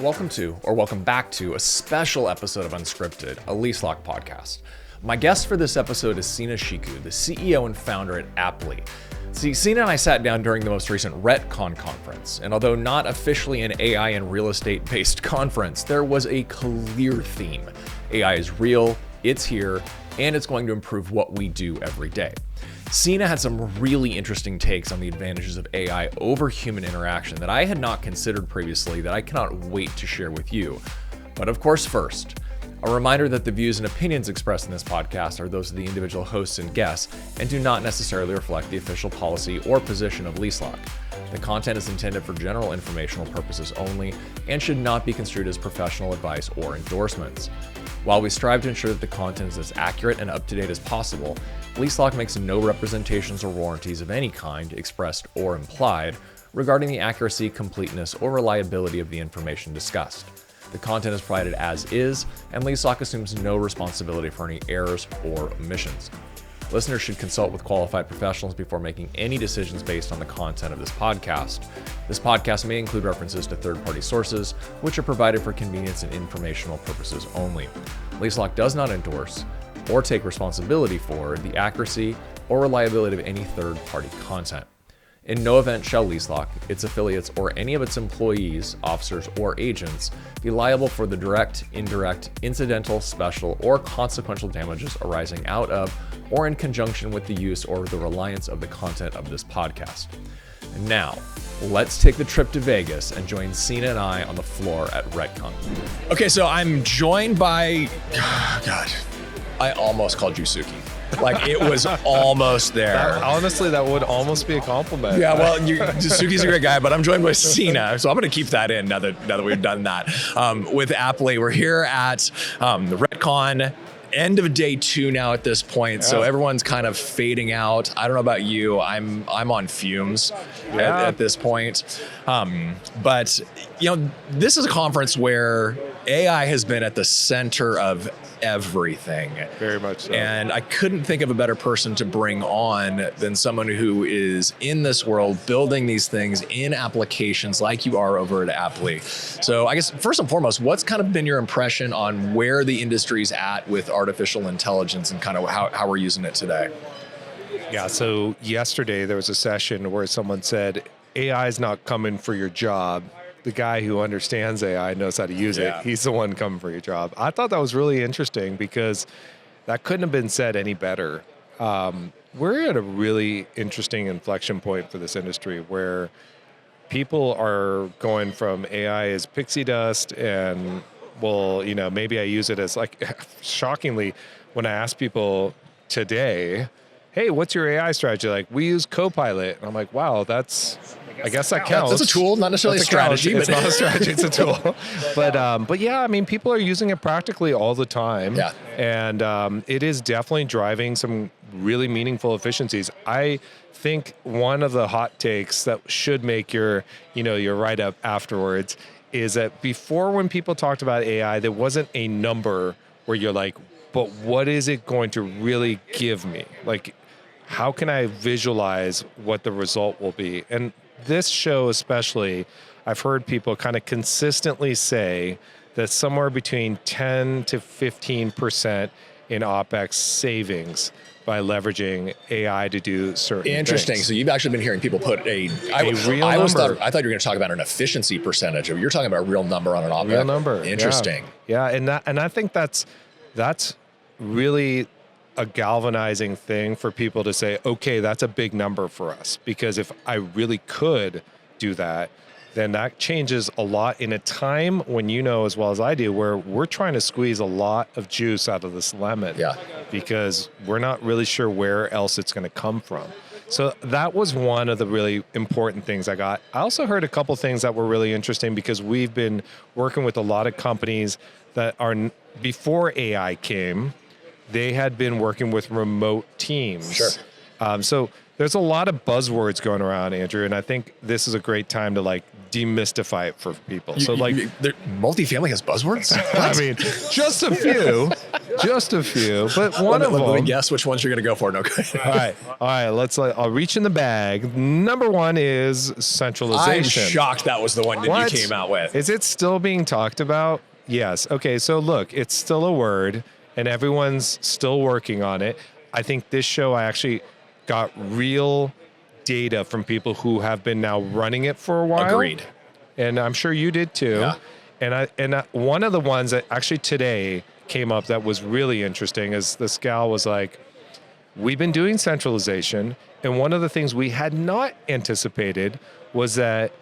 Welcome back to a special episode of Unscripted, a LeaseLock podcast. My guest for this episode is Sina Shekou, the CEO and founder at Aptly. See, Sina and I sat down during the most recent Retcon conference, and although not officially an AI and real estate-based conference, there was a clear theme. AI is real, it's here, and it's going to improve what we do every day. Sina had some really interesting takes on the advantages of AI over human interaction that I had not considered previously that I cannot wait to share with you. But of course, first, a reminder that the views and opinions expressed in this podcast are those of the individual hosts and guests and do not necessarily reflect the official policy or position of LeaseLock. The content is intended for general informational purposes only and should not be construed as professional advice or endorsements. While we strive to ensure that the content is as accurate and up-to-date as possible, LeaseLock makes no representations or warranties of any kind, expressed or implied, regarding the accuracy, completeness, or reliability of the information discussed. The content is provided as is, and LeaseLock assumes no responsibility for any errors or omissions. Listeners should consult with qualified professionals before making any decisions based on the content of this podcast. This podcast may include references to third-party sources, which are provided for convenience and informational purposes only. LeaseLock does not endorse or take responsibility for the accuracy or reliability of any third-party content. In no event shall LeaseLock, its affiliates, or any of its employees, officers, or agents be liable for the direct, indirect, incidental, special, or consequential damages arising out of or in conjunction with the use or the reliance of the content of this podcast. And now, let's take the trip to Vegas and join Sina and I on the floor at Retcon. Okay, so I'm joined by, God, I almost called you Suki. Like, it was almost there. Honestly, that would almost be a compliment. Yeah, well, Suki's a great guy, but I'm joined by Sina, so I'm going to keep that in now that we've done that. With Aptly, we're here at the Retcon. End of day 2 now at this point, so everyone's kind of fading out. I don't know about you. I'm on fumes at this point. But this is a conference where AI has been at the center of everything. Very much so. And I couldn't think of a better person to bring on than someone who is in this world building these things in applications like you are over at Aptly. So I guess first and foremost, what's kind of been your impression on where the industry's at with artificial intelligence and kind of how we're using it today? Yeah, so yesterday there was a session where someone said, AI is not coming for your job. The guy who understands AI knows how to use it. He's the one coming for your job. I thought that was really interesting because that couldn't have been said any better. We're at a really interesting inflection point for this industry where people are going from AI as pixie dust and, well, maybe I use it as shockingly, when I ask people today, hey, what's your AI strategy? Like, we use Copilot. And I'm like, wow, I guess that counts. That's a tool, not necessarily a strategy. It's not a strategy, it's a tool. But yeah, I mean, people are using it practically all the time. Yeah. And it is definitely driving some really meaningful efficiencies. I think one of the hot takes that should make your write-up afterwards is that before, when people talked about AI, there wasn't a number where you're like, but what is it going to really give me? Like, how can I visualize what the result will be? And this show especially, I've heard people kind of consistently say that somewhere between 10 to 15% in opex savings by leveraging AI to do certain Interesting. things. So you've actually been hearing people put I thought you were going to talk about an efficiency percentage. You're talking about a real number on an opex. Real number. Interesting. Yeah, and I think that's really a galvanizing thing for people to say, okay, that's a big number for us. Because if I really could do that, then that changes a lot in a time when, as well as I do, where we're trying to squeeze a lot of juice out of this lemon. Yeah. Because we're not really sure where else it's going to come from. So that was one of the really important things I got. I also heard a couple things that were really interesting because we've been working with a lot of companies that are, before AI came, they had been working with remote teams. Sure. So there's a lot of buzzwords going around, Andrew, and I think this is a great time to demystify it for people. Multifamily has buzzwords? I mean, just a few. Just a few, but one of them. Guess which ones you're going to go for. No, All right. I'll reach in the bag. Number one is centralization. I'm shocked that was the one that you came out with. Is it still being talked about? Yes. Okay. So look, it's still a word, and everyone's still working on it. I think this show, I actually got real data from people who have been now running it for a while. Agreed. And I'm sure you did too. Yeah. And one of the ones that actually today came up that was really interesting is this gal was like, we've been doing centralization, and one of the things we had not anticipated was that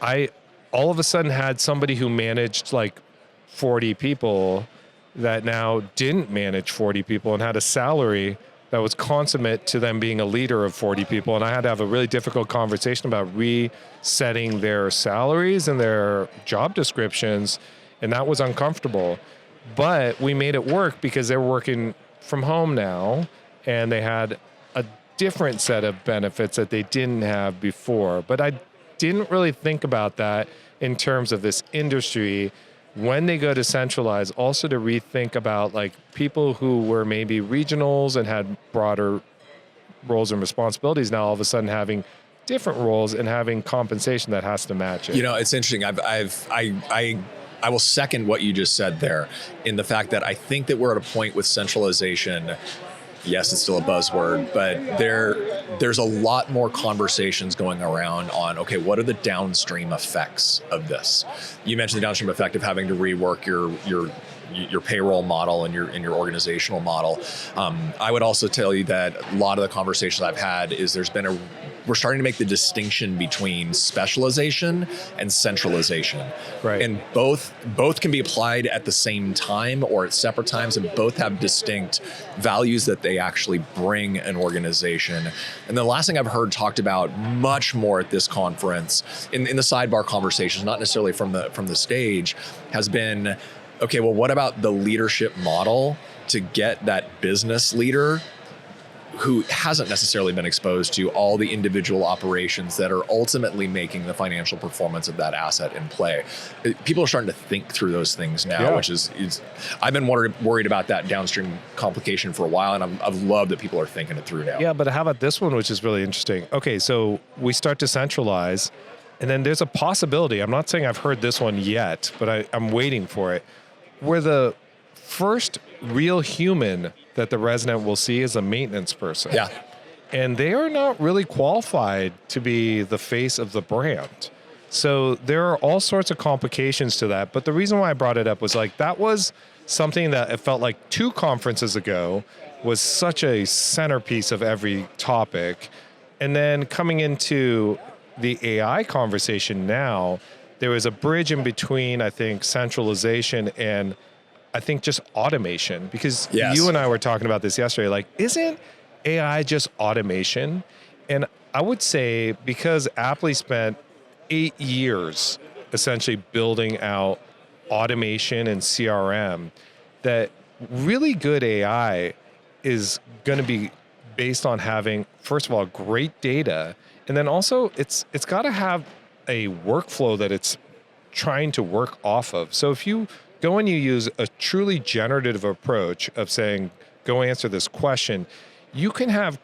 I all of a sudden had somebody who managed like 40 people that now didn't manage 40 people and had a salary that was consummate to them being a leader of 40 people. And I had to have a really difficult conversation about resetting their salaries and their job descriptions. And that was uncomfortable. But we made it work because they're working from home now, and they had a different set of benefits that they didn't have before. But I didn't really think about that in terms of this industry when they go to centralize, also to rethink about like people who were maybe regionals and had broader roles and responsibilities now all of a sudden having different roles and having compensation that has to match it. You know, it's interesting. I will second what you just said there in the fact that I think that we're at a point with centralization. Yes, it's still a buzzword, but there's a lot more conversations going around on, okay, what are the downstream effects of this? You mentioned the downstream effect of having to rework your payroll model and your organizational model. I would also tell you that a lot of the conversations I've had is we're starting to make the distinction between specialization and centralization. Right. And both can be applied at the same time or at separate times, and both have distinct values that they actually bring an organization. And the last thing I've heard talked about much more at this conference, in the sidebar conversations, not necessarily from the stage, has been, okay, well, what about the leadership model to get that business leader who hasn't necessarily been exposed to all the individual operations that are ultimately making the financial performance of that asset in play? People are starting to think through those things now, which is I've been worried about that downstream complication for a while, and I've loved that people are thinking it through now. Yeah, but how about this one, which is really interesting? Okay, so we start to centralize, and then there's a possibility, I'm not saying I've heard this one yet, but I'm waiting for it, where the first real human that the resident will see is a maintenance person. Yeah. And they are not really qualified to be the face of the brand. So there are all sorts of complications to that. But the reason why I brought it up was like, that was something that it felt like 2 conferences ago was such a centerpiece of every topic. And then coming into the AI conversation now, there was a bridge in between, I think, centralization and I think just automation, because you and I were talking about this yesterday, like, isn't AI just automation? And I would say because Aptly spent 8 years essentially building out automation and CRM, that really good AI is going to be based on having, first of all, great data. And then also it's got to have a workflow that it's trying to work off of. So if you go and you use a truly generative approach of saying, go answer this question, you can have,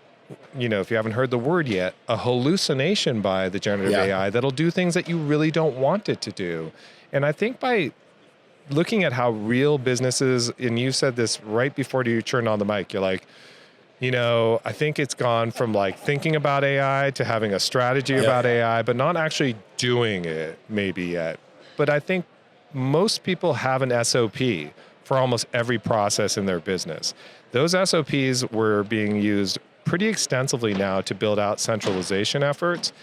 if you haven't heard the word yet, a hallucination by the generative AI that'll do things that you really don't want it to do. And I think by looking at how real businesses, and you said this right before you turned on the mic, you're like, I think it's gone from like thinking about AI to having a strategy about AI, but not actually doing it maybe yet. But I think most people have an SOP for almost every process in their business. Those SOPs were being used pretty extensively now to build out centralization efforts,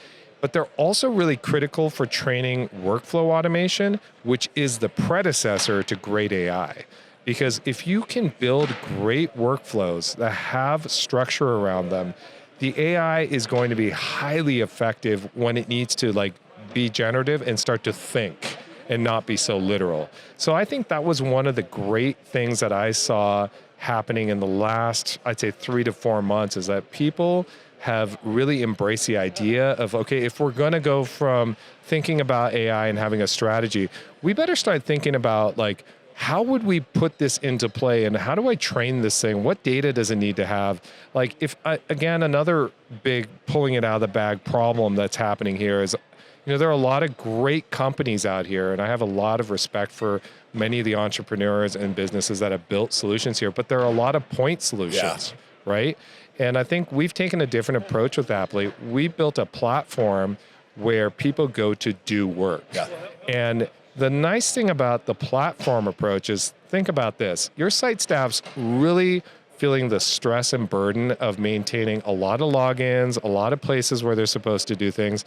but they're also really critical for training workflow automation, which is the predecessor to great AI. Because if you can build great workflows that have structure around them, the AI is going to be highly effective when it needs to like be generative and start to think and not be so literal. So I think that was one of the great things that I saw happening in the last, I'd say 3 to 4 months, is that people have really embraced the idea of, okay, if we're gonna go from thinking about AI and having a strategy, we better start thinking about like how would we put this into play, and how do I train this thing? What data does it need to have? Like, again, another big pulling it out of the bag problem that's happening here is, there are a lot of great companies out here, and I have a lot of respect for many of the entrepreneurs and businesses that have built solutions here, but there are a lot of point solutions, right? And I think we've taken a different approach with Aptly. We built a platform where people go to do work. Yeah. And the nice thing about the platform approach is, think about this. Your site staff's really feeling the stress and burden of maintaining a lot of logins, a lot of places where they're supposed to do things.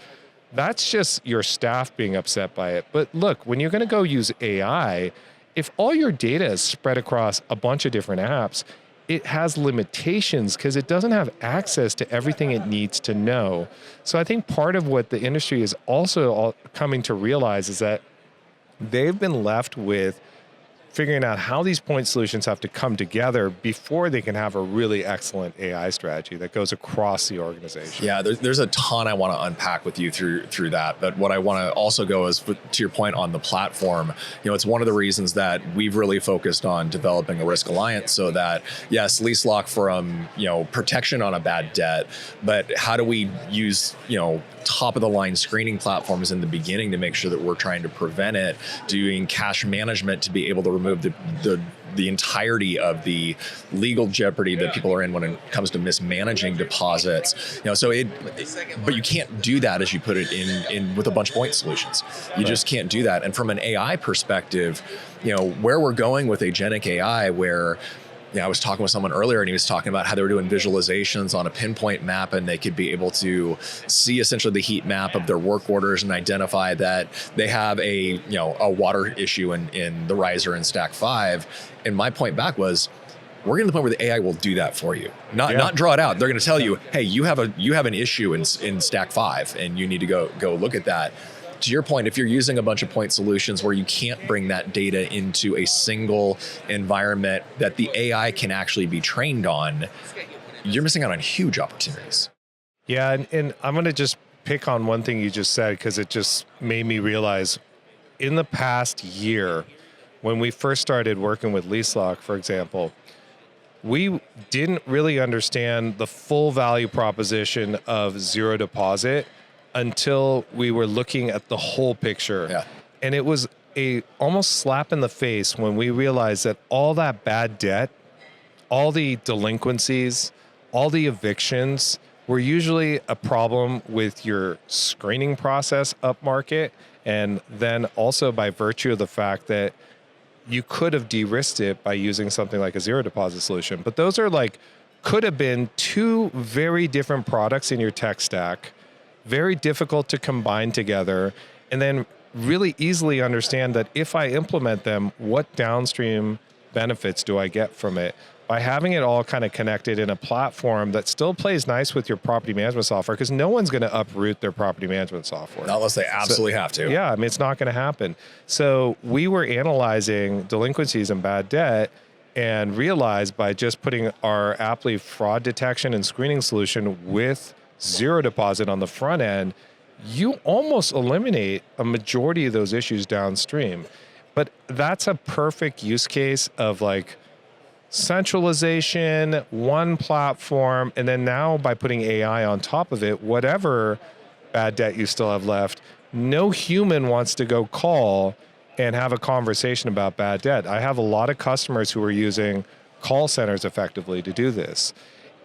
That's just your staff being upset by it. But look, when you're going to go use AI, if all your data is spread across a bunch of different apps, it has limitations because it doesn't have access to everything it needs to know. So I think part of what the industry is also coming to realize is that they've been left with figuring out how these point solutions have to come together before they can have a really excellent AI strategy that goes across the organization. Yeah, there's a ton I want to unpack with you through that. But what I want to also go is, to your point on the platform, it's one of the reasons that we've really focused on developing a risk alliance so that, yes, LeaseLock from, protection on a bad debt, but how do we use, top of the line screening platforms in the beginning to make sure that we're trying to prevent it, doing cash management to be able to remove the entirety of the legal jeopardy that people are in when it comes to mismanaging deposits. But you can't do that as you put it in with a bunch of point solutions. You just can't do that. And from an AI perspective, where we're going with agentic AI, where I was talking with someone earlier and he was talking about how they were doing visualizations on a pinpoint map, and they could be able to see essentially the heat map of their work orders and identify that they have a water issue in the riser in stack 5. And my point back was, we're getting to the point where the AI will do that for you, not draw it out. They're going to tell you, hey, you have an issue in stack 5 and you need to go look at that. To your point, if you're using a bunch of point solutions where you can't bring that data into a single environment that the AI can actually be trained on, you're missing out on huge opportunities. Yeah, and I'm going to just pick on one thing you just said, because it just made me realize in the past year, when we first started working with LeaseLock, for example, we didn't really understand the full value proposition of zero deposit until we were looking at the whole picture. Yeah. And it was a almost slap in the face when we realized that all that bad debt, all the delinquencies, all the evictions were usually a problem with your screening process upmarket, and then also by virtue of the fact that you could have de-risked it by using something like a zero deposit solution. But those are could have been two very different products in your tech stack, very difficult to combine together, and then really easily understand that if I implement them, what downstream benefits do I get from it? By having it all kind of connected in a platform that still plays nice with your property management software, because no one's going to uproot their property management software. Not unless they absolutely have to. Yeah, it's not going to happen. So we were analyzing delinquencies and bad debt and realized by just putting our Aptly fraud detection and screening solution with zero deposit on the front end, you almost eliminate a majority of those issues downstream. But that's a perfect use case of centralization, one platform, and then now by putting AI on top of it, whatever bad debt you still have left, no human wants to go call and have a conversation about bad debt. I have a lot of customers who are using call centers effectively to do this.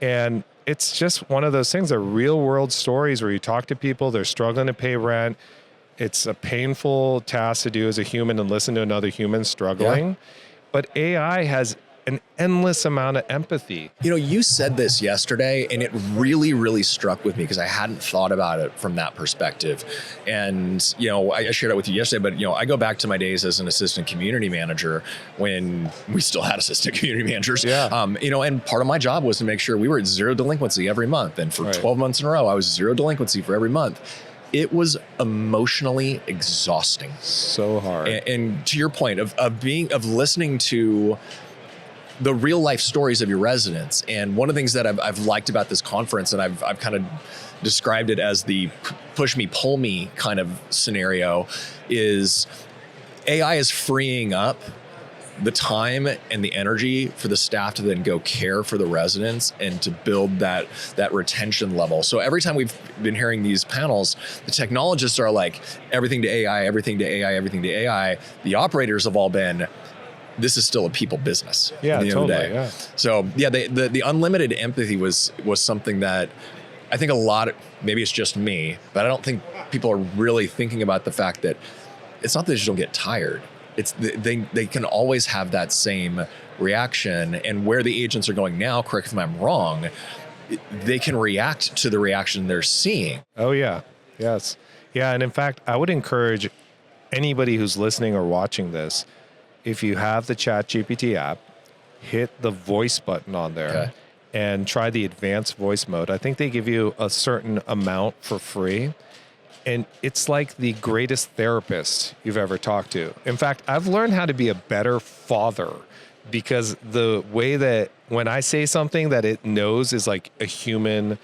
And it's just one of those things, are real world stories where you talk to people, they're struggling to pay rent. It's a painful task to do as a human and listen to another human struggling. Yeah. But AI has an endless amount of empathy. You said this yesterday, and it really, really struck with me because I hadn't thought about it from that perspective. And, I shared it with you yesterday, but, I go back to my days as an assistant community manager when we still had assistant community managers. Yeah. And part of my job was to make sure we were at zero delinquency every month. And for 12 months in a row, I was zero delinquency for every month. It was emotionally exhausting. So hard. And to your point of listening to the real life stories of your residents. And one of the things that I've liked about this conference, and I've kind of described it as the push me, pull me kind of scenario, is AI is freeing up the time and the energy for the staff to then go care for the residents and to build that retention level. So every time we've been hearing these panels, the technologists are like, everything to AI, everything to AI, everything to AI. The operators have all been, this is still a people business. Yeah, at the end totally. of the day. Yeah. So yeah, the unlimited empathy was something that I think maybe it's just me, but I don't think people are really thinking about the fact that it's not that they just don't get tired. It's they can always have that same reaction, and where the agents are going now, correct if I'm wrong, they can react to the reaction they're seeing. Oh yeah, yes, yeah, and in fact, I would encourage anybody who's listening or watching this, if you have the ChatGPT app, hit the voice button on there. Okay. And try the advanced voice mode. I think they give you a certain amount for free. And it's like the greatest therapist you've ever talked to. In fact, I've learned how to be a better father because the way that when I say something that it knows is like a human,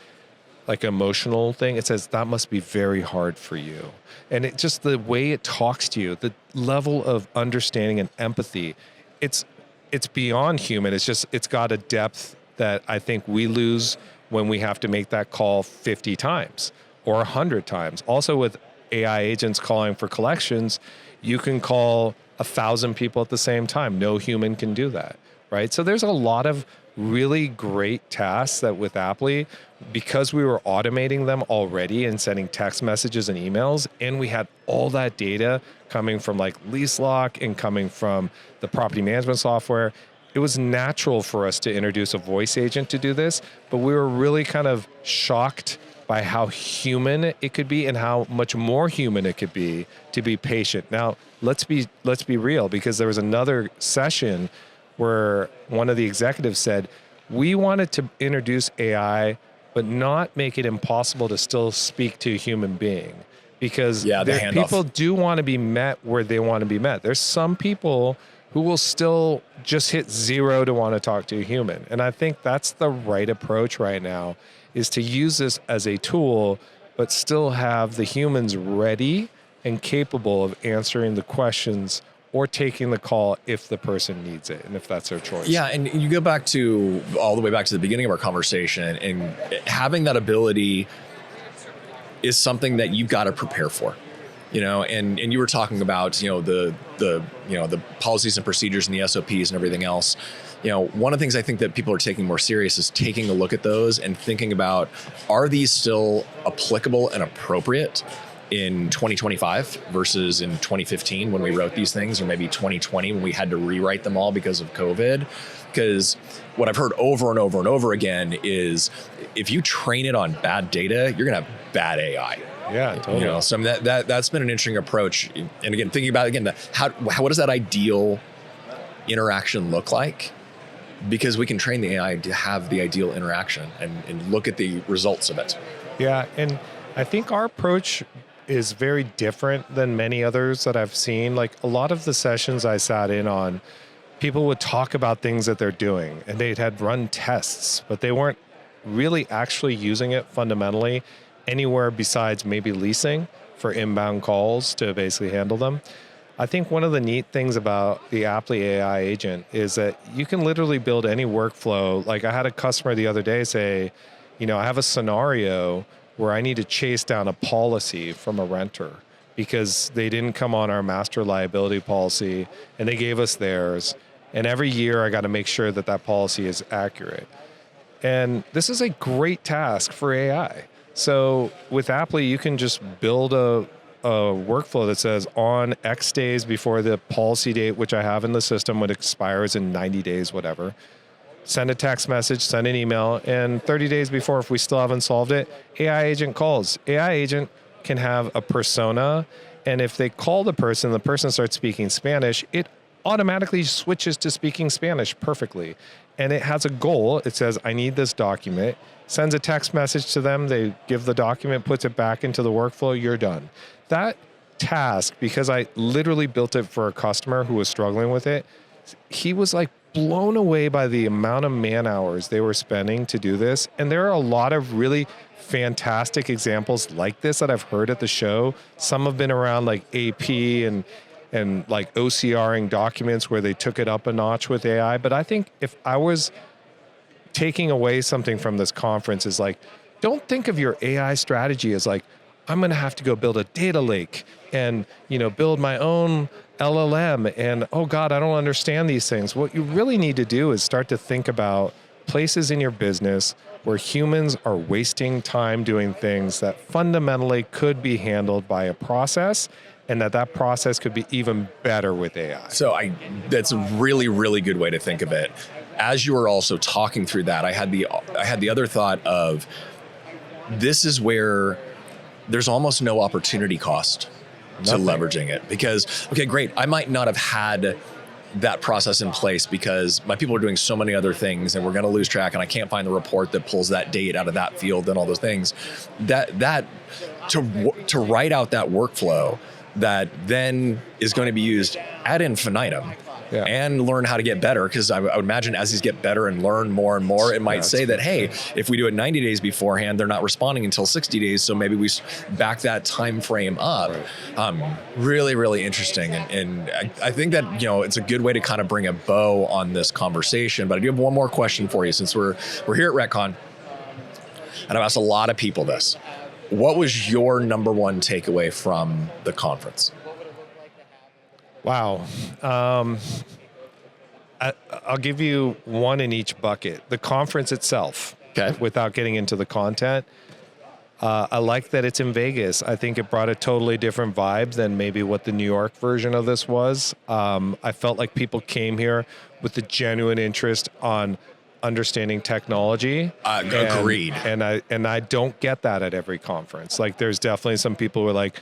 like emotional thing, it says that must be very hard for you. And it just the way it talks to you, the level of understanding and empathy, it's beyond human. It's got a depth that I think we lose when we have to make that call 50 times or 100 times. Also with AI agents calling for collections, you can call 1,000 people at the same time. No human can do that, right? So there's a lot of really great tasks that with Aptly, because we were automating them already and sending text messages and emails, and we had all that data coming from like LeaseLock and coming from the property management software, it was natural for us to introduce a voice agent to do this, but we were really kind of shocked by how human it could be and how much more human it could be to be patient. Now, let's be real, because there was another session where one of the executives said, we wanted to introduce AI, but not make it impossible to still speak to a human being. Because people do want to be met where they want to be met. There's some people who will still just hit 0 to want to talk to a human. And I think that's the right approach right now, is to use this as a tool, but still have the humans ready and capable of answering the questions or taking the call if the person needs it and if that's their choice. Yeah, and you go back to all the way back to the beginning of our conversation, and having that ability is something that you've got to prepare for. And you were talking about, the policies and procedures and the SOPs and everything else. One of the things I think that people are taking more serious is taking a look at those and thinking about, are these still applicable and appropriate in 2025 versus in 2015 when we wrote these things, or maybe 2020 when we had to rewrite them all because of COVID? Because what I've heard over and over and over again is, if you train it on bad data, you're going to have bad AI. Yeah, totally. So that's been an interesting approach. And again, thinking about what does that ideal interaction look like? Because we can train the AI to have the ideal interaction and look at the results of it. Yeah, and I think our approach is very different than many others that I've seen. Like a lot of the sessions I sat in on, people would talk about things that they're doing and they had run tests, but they weren't really actually using it fundamentally anywhere besides maybe leasing for inbound calls to basically handle them. I think one of the neat things about the Aptly AI agent is that you can literally build any workflow. Like I had a customer the other day say, I have a scenario where I need to chase down a policy from a renter because they didn't come on our master liability policy and they gave us theirs. And every year I got to make sure that that policy is accurate. And this is a great task for AI. So with Aptly, you can just build a workflow that says on X days before the policy date, which I have in the system, when it expires in 90 days, whatever, send a text message, send an email, and 30 days before, if we still haven't solved it, AI agent calls. AI agent can have a persona, and if they call the person starts speaking Spanish, it automatically switches to speaking Spanish perfectly. And it has a goal. It says, I need this document, sends a text message to them, they give the document, puts it back into the workflow, you're done. That task, because I literally built it for a customer who was struggling with it, he was like blown away by the amount of man hours they were spending to do this. And there are a lot of really fantastic examples like this that I've heard at the show. Some have been around like AP and and like OCRing documents where they took it up a notch with AI. But I think if I was taking away something from this conference is like, don't think of your AI strategy as like, I'm going to have to go build a data lake and, build my own LLM. And, oh God, I don't understand these things. What you really need to do is start to think about places in your business where humans are wasting time doing things that fundamentally could be handled by a process, and that process could be even better with AI. So that's a really, really good way to think of it. As you were also talking through that, I had the other thought of, this is where there's almost no opportunity cost to leveraging it. Because, okay, great, I might not have had that process in place because my people are doing so many other things and we're going to lose track and I can't find the report that pulls that date out of that field and all those things. That to write out that workflow that then is going to be used ad infinitum. Yeah. And learn how to get better, because I would imagine as these get better and learn more and more, it might say that, hey, if we do it 90 days beforehand, they're not responding until 60 days, so maybe we back that time frame up. Right. Really, really interesting. And I think that, it's a good way to kind of bring a bow on this conversation. But I do have one more question for you, since we're here at Retcon, and I've asked a lot of people this. What was your number one takeaway from the conference? Wow. I'll give you one in each bucket. The conference itself, okay, without getting into the content. I like that it's in Vegas. I think it brought a totally different vibe than maybe what the New York version of this was. I felt like people came here with a genuine interest on understanding technology. Agreed. And I don't get that at every conference. Like, there's definitely some people who are like,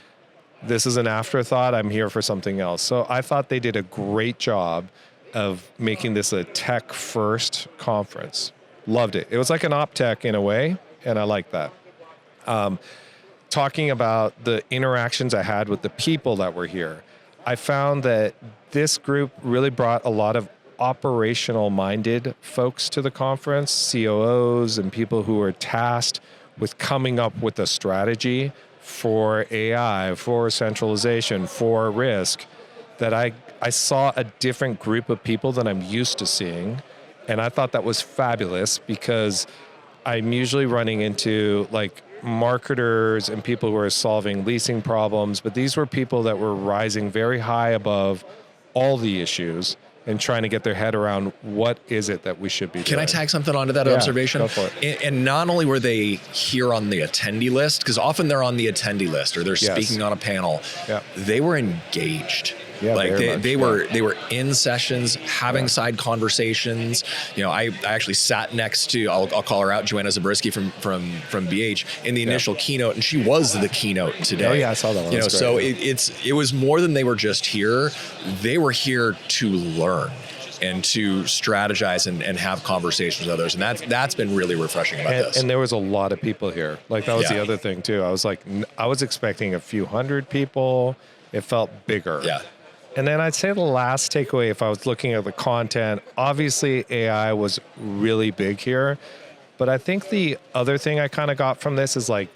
this is an afterthought, I'm here for something else. So I thought they did a great job of making this a tech-first conference. Loved it. It was like an OpTech in a way, and I like that. Talking about the interactions I had with the people that were here, I found that this group really brought a lot of operational-minded folks to the conference, COOs and people who were tasked with coming up with a strategy for AI, for centralization, for risk, that I saw a different group of people than I'm used to seeing. And I thought that was fabulous, because I'm usually running into like marketers and people who are solving leasing problems, but these were people that were rising very high above all the issues and trying to get their head around what is it that we should be doing. Can I tag something onto that observation? Go for it. And not only were they here on the attendee list, because often they're on the attendee list or they're speaking on a panel, they were engaged. Yeah, like they were in sessions, having side conversations. I actually sat next to, I'll call her out, Joanna Zabriskie from BH in the initial keynote, and she was the keynote today. Oh yeah, I saw that one. So it was more than they were just here. They were here to learn and to strategize and have conversations with others. And that's been really refreshing about this. And there was a lot of people here. Like, that was the other thing too. I was expecting a few hundred people. It felt bigger. Yeah. And then I'd say the last takeaway, if I was looking at the content, obviously AI was really big here. But I think the other thing I kind of got from this is like,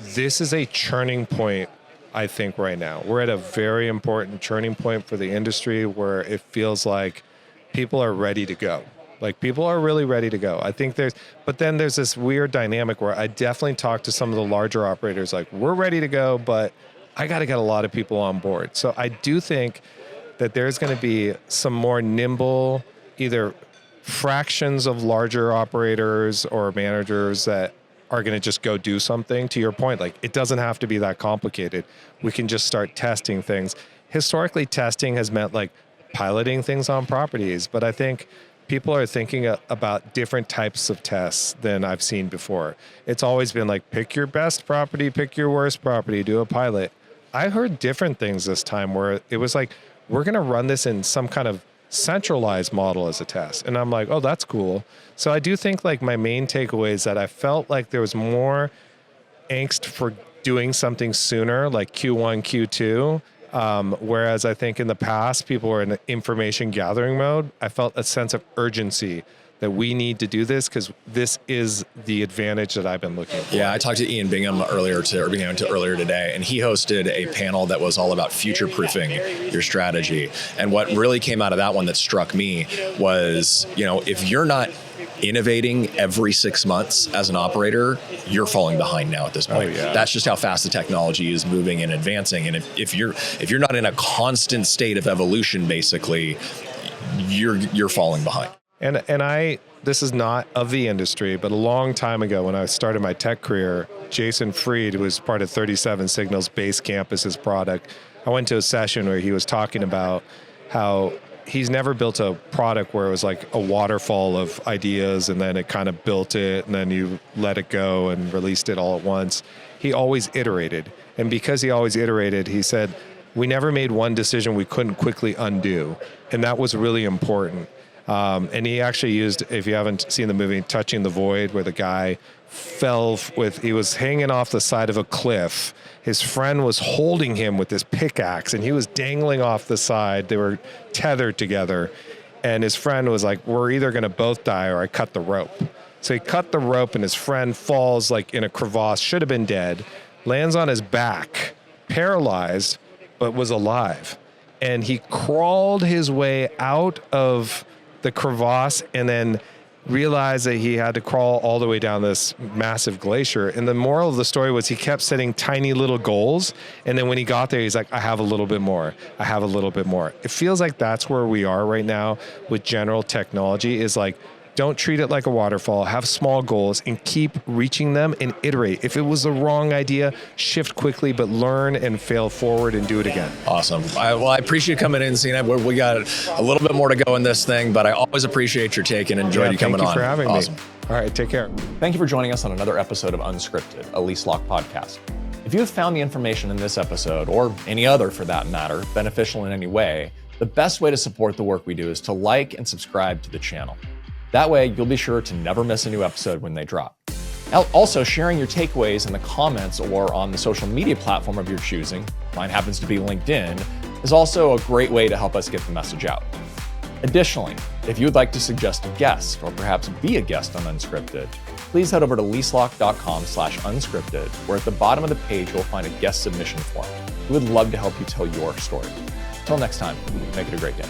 this is a churning point, I think, right now. We're at a very important churning point for the industry where it feels like people are ready to go. Like, people are really ready to go. I think but then there's this weird dynamic where I definitely talked to some of the larger operators, like, we're ready to go, but I got to get a lot of people on board. So I do think that there's going to be some more nimble, either fractions of larger operators or managers that are going to just go do something. To your point, like, it doesn't have to be that complicated. We can just start testing things. Historically, testing has meant like piloting things on properties, but I think people are thinking about different types of tests than I've seen before. It's always been like, pick your best property, pick your worst property, do a pilot. I heard different things this time where it was like, we're going to run this in some kind of centralized model as a test. And I'm like, oh, that's cool. So I do think like my main takeaway is that I felt like there was more angst for doing something sooner, like Q1, Q2. Whereas I think in the past, people were in information gathering mode. I felt a sense of urgency that we need to do this because this is the advantage that I've been looking for. Yeah, I talked to Ian Bingham earlier today, and he hosted a panel that was all about future-proofing your strategy. And what really came out of that one that struck me was, if you're not innovating every 6 months as an operator, you're falling behind now at this point. That's just how fast the technology is moving and advancing. And if you're not in a constant state of evolution, basically, you're falling behind. And this is not of the industry, but a long time ago when I started my tech career, Jason Fried, who was part of 37 Signals Basecamp as his product, I went to a session where he was talking about how he's never built a product where it was like a waterfall of ideas and then it kind of built it and then you let it go and released it all at once. He always iterated. And because he always iterated, he said, we never made one decision we couldn't quickly undo. And that was really important. And he actually used, if you haven't seen the movie, Touching the Void, where the guy he was hanging off the side of a cliff. His friend was holding him with this pickaxe and he was dangling off the side. They were tethered together. And his friend was like, we're either going to both die or I cut the rope. So he cut the rope and his friend falls like in a crevasse, should have been dead, lands on his back, paralyzed, but was alive. And he crawled his way out of the crevasse and then realized that he had to crawl all the way down this massive glacier. And the moral of the story was he kept setting tiny little goals. And then when he got there, he's like, I have a little bit more. I have a little bit more. It feels like that's where we are right now with general technology is like, don't treat it like a waterfall. Have small goals and keep reaching them and iterate. If it was the wrong idea, shift quickly, but learn and fail forward and do it again. Awesome. I appreciate you coming in, Sina. We got a little bit more to go in this thing, but I always appreciate your take and enjoyed you coming on. Thank you for having awesome. me. All right, take care. Thank you for joining us on another episode of Unscripted, a LeaseLock podcast. If you have found the information in this episode, or any other for that matter, beneficial in any way, the best way to support the work we do is to like and subscribe to the channel. That way, you'll be sure to never miss a new episode when they drop. Also, sharing your takeaways in the comments or on the social media platform of your choosing, mine happens to be LinkedIn, is also a great way to help us get the message out. Additionally, if you would like to suggest a guest or perhaps be a guest on Unscripted, please head over to leaselock.com/unscripted, where at the bottom of the page you'll find a guest submission form. We would love to help you tell your story. Until next time, make it a great day.